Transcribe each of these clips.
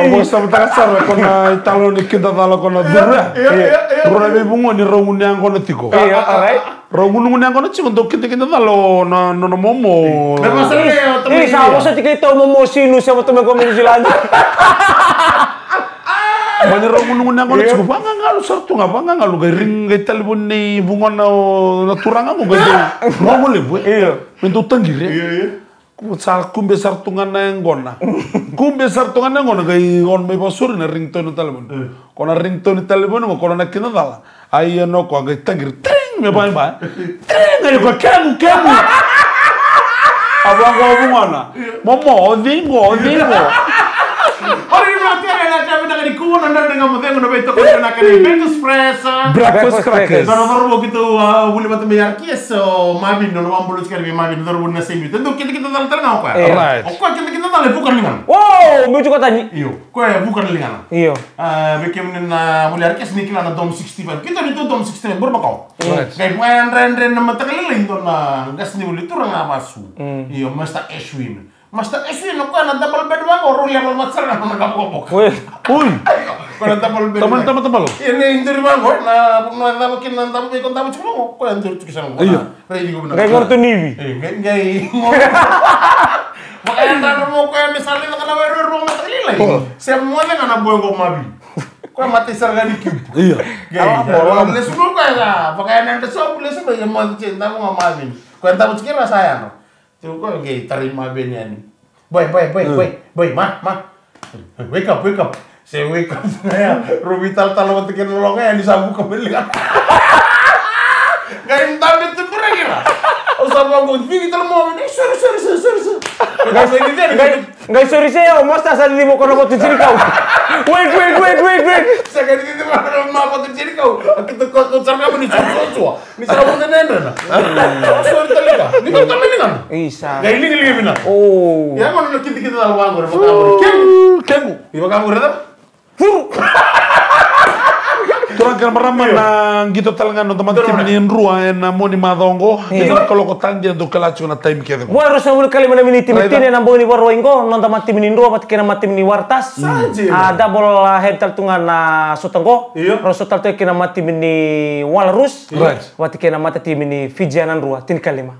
Pokoknya sama kasar kona Italo ni kita talo kona dura. Dura be bungo ni rongun yang kona tiko. Iya, alright. Rongun yang kona ciko untuk kita talo na momo. Masalahnya temen sama sa tika momo sino sa temen ko New Zealand. Banyak rongun yang kona ciko banga ngalu sartu ngapa ngalu gay ring gay telepon ni bungo na turanga mo gay rongun lebu. Iya. Bentuk tanggir ya. Kumbe sartungan na yang gona. Kumbe sartungan na gona gay on may pasuri na ringtone telepon. Kona ringtone telepon mo kona nakina dala. Ay no ko gay tanggir. Ting me ba. Ting ay ko kamu. Abang ko bungana. Momo odingo. Di kuno nanda dengan muteng udah betul kan nak ni breakfast crackers. Baru gitu boleh mati bayar so mabin no ambulus sekali mabin baru nasi itu. Tentu kita dalam terang apa? Right. Kau kita dalam bukan lingan. Wow, mau juga tanya. Iyo, kau bukan lingan. Iyo. Bikin na boleh arkies ni kila na dom 65. Kita itu dom 65 berapa kau? Right. Kayak ren nama terkeliling tu na gas ni boleh turun apa su. Iyo, Master Ashwin. Master Ashwin, kau na double bed bang, orang yang lemas serang nama kau pok. Uy. Kau na double bed. Teman-teman lo. Ini injuri bang, kau na makin na tamu ikon tamu cuma kau injuri tukisan kau. Iya. Ready kau benar. Kayak kartu Navy. Gay. Makanya ntar mau kau misalnya nak nawa rumah terlilai. Semuanya kan abu yang kau mabi. Kau mati serga di kub. Iya. Boleh semua kau ya. Pakaian yang kesal boleh semua yang mau cinta mau ngamamin. Kau yang tamu sekira sayang. Tuh kau gay terima benya ni. Boy, ma. Wake up. Saya wake up ya. Ruby tal matikan nolongnya yang disambung kembali. Gak entah itu berani lah. Usah bangun, ini tal mau ini sorry. Gak sorry saya, mas tak sadar mau kono potong ciri kau. Wait. Saya kan itu mau potong ciri kau. Kita kau cara apa nih cuma. Ini sama dengan sorry terliga. Ini betul kan? Isa. Gak ini benar. Oh. Ya mana kita dalam bangun. Kamu. Ibu kamu berapa? Turang kan meraman na gitu talangan no teman-teman ini rua na moni madongo. Dengan kalau kau tanya untuk kelacu na time kita. Gua harus sambil kali mana minit yang nambah ni warwo ingko nonton mati minin dua mati kena mati mini wartas. Ada bola head taltungan na sotongko. Terus sotal tu kena mati mini walrus. Mati kena mati tim mini Fijianan rua tin kalima.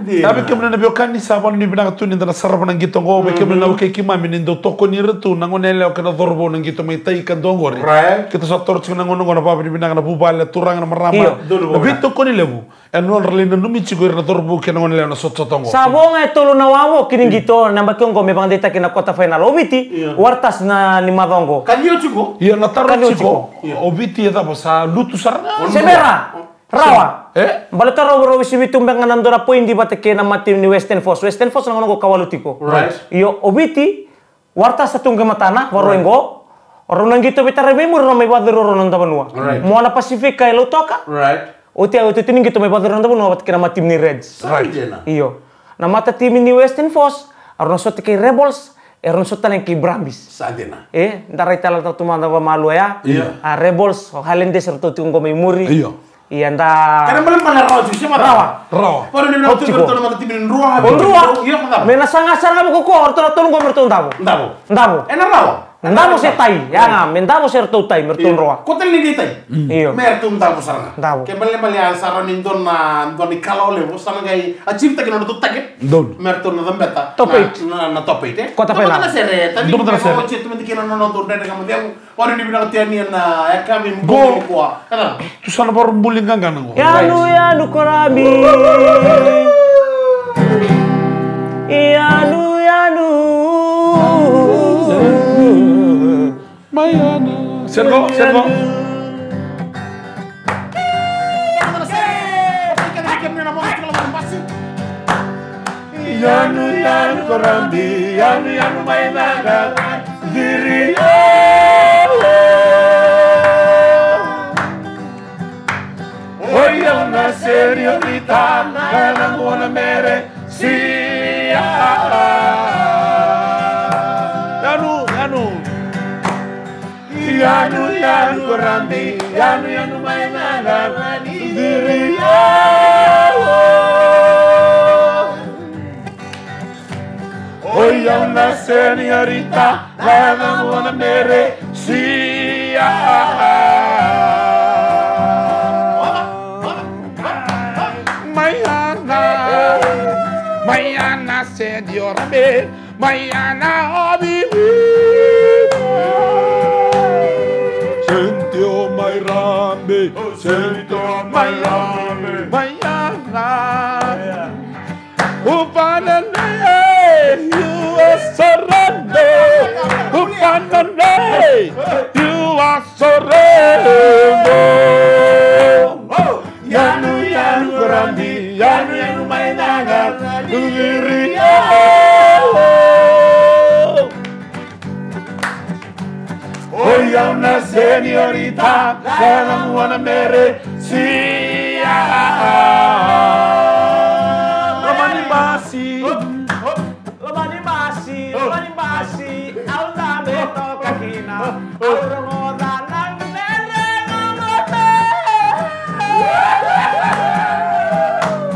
Tapi kemudian nabi okani sabon ni binang tu ni tanah sarap nang gitu ngo. Kemudian nabi kekima minin do toko ni retu nangonele okena dorbo nang gitu mai tai kan dongori. Kita sotor nang ngono apa di binang na bubale turang na marama. Nabi toko ni lebu. Non relina numi cigur na dorbo kena ngonele na sotongo. Sabong tolo na wawo kini gitu nambah kongko memang deta kena kota final obiti wartas na ni madongo. Kan dia cukup. Iya na taro ciko. Obiti ya tapo sa lutu saranga. Semera. Rawa. Balik rawa si bitumbang nga nandora po hindi ba teke na matim ni Western Force. Western Force na ko kawalutiko. Right. Iyo obiti warta sa tungga matana waroengo. Oro nang gitu bitare memur na may badero ro nang tabanua. Mo na Pacific kay Lutoka. Right. Oti tining gitu may badero nang tabanua bat kina matim ni Reds. Right. Iyo. Na mata tim ni Western Force aron so teke Rebels. Eron so talen ki Brambis. Sadena. Ndaray tala ta tumanda ba malu ya. Rebels Highlanders erto tunggo may muri. Iyo. Iya nda. Karena belum pernah rawa sih sama rawa. Baru dia bilang tuh bertemu sama timin ruah. Iya mantap. Mena sangasar kamu kok orto tolong gua mertun tabu. Ndabu. Enak rawa. Ndabu se tai. Ya nga, mendabu se erto tai mertun ruah. Kotel ni tai. Iyo. Mertun tabu sarang. Ndabu. Kembali saran indon na ni kalau le sana gai acim tak no tutak. Don. Mertun na dambeta. Topet. Na topet. Kota pena. Kota sere. Tapi kalau cit teman dikira no tur dari kamu dia orang dibilang tiani na ya kami go kuah. Kenapa? Tu sana baru buling kan kan. Yanu korabi. Yanu. Mayana. Sergo. Yanu korambi, yanu mayana diri. Hoy una señorita, ganan una merecía. Yanu korambi, yanu mayana diri. Hoy a una señorita la dama merecía. Mañana señora B, mañana a vivir. Sentio Mairambe, sentio Mairambe, mañana. Upanane, you are surrender. Upanane, you are surrender. Yanu yanu grandi, yanu mainaga, duriya. Hoy a una señorita, la buena merecía. Lomani masi, aula beto kakina, aura moda nang nere ngamote.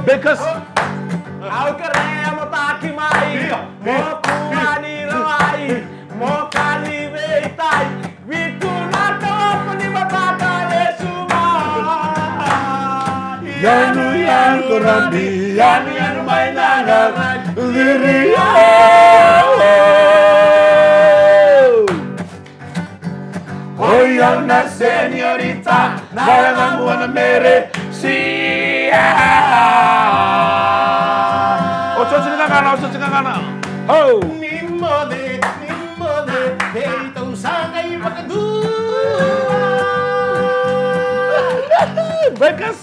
Because Au kere mo taki mai, mo kuani rawai, mo kali beitai, witu nato puni mataka lesuma. Yanu yanu grandi, yanu mainaga, duriya. Hoy a una señorita, la buena merecía. Ocho chica gana. Oh. Nimode, deito usanga y pakadu. Becas.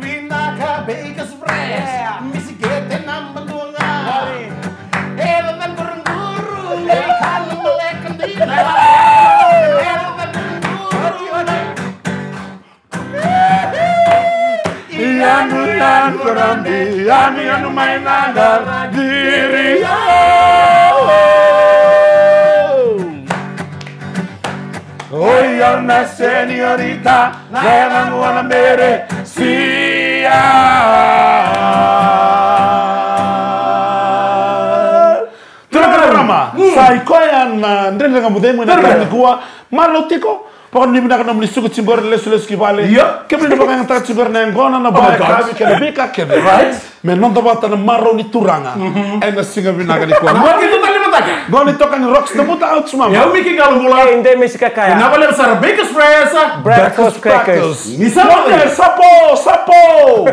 Vinaka Becas Fresh, misigete number dunga. Ela dan guru, kalau melek kendina. Yanu grandi, yanu mainaga, diriya. Hoy a una señorita, la buena merecía. Drama, sai koyan ndenge ngamudemo na kangua malotiko. Pokoknya ni bina kana mlisuku cimbor les kibale. Iya. Kemina baka yang tak cimbor na ngona na ba kabi kena beka kena. Right. Men non tabata na marro ni turanga. Na singa bina kana kwa. Mau itu tali mataka. Goni toka ni rocks na muta out suma. Ya miki kalau mula. Inde mesika kaya. Kenapa lebih besar Becas Fresh? Breakfast crackers. Misal Sapo.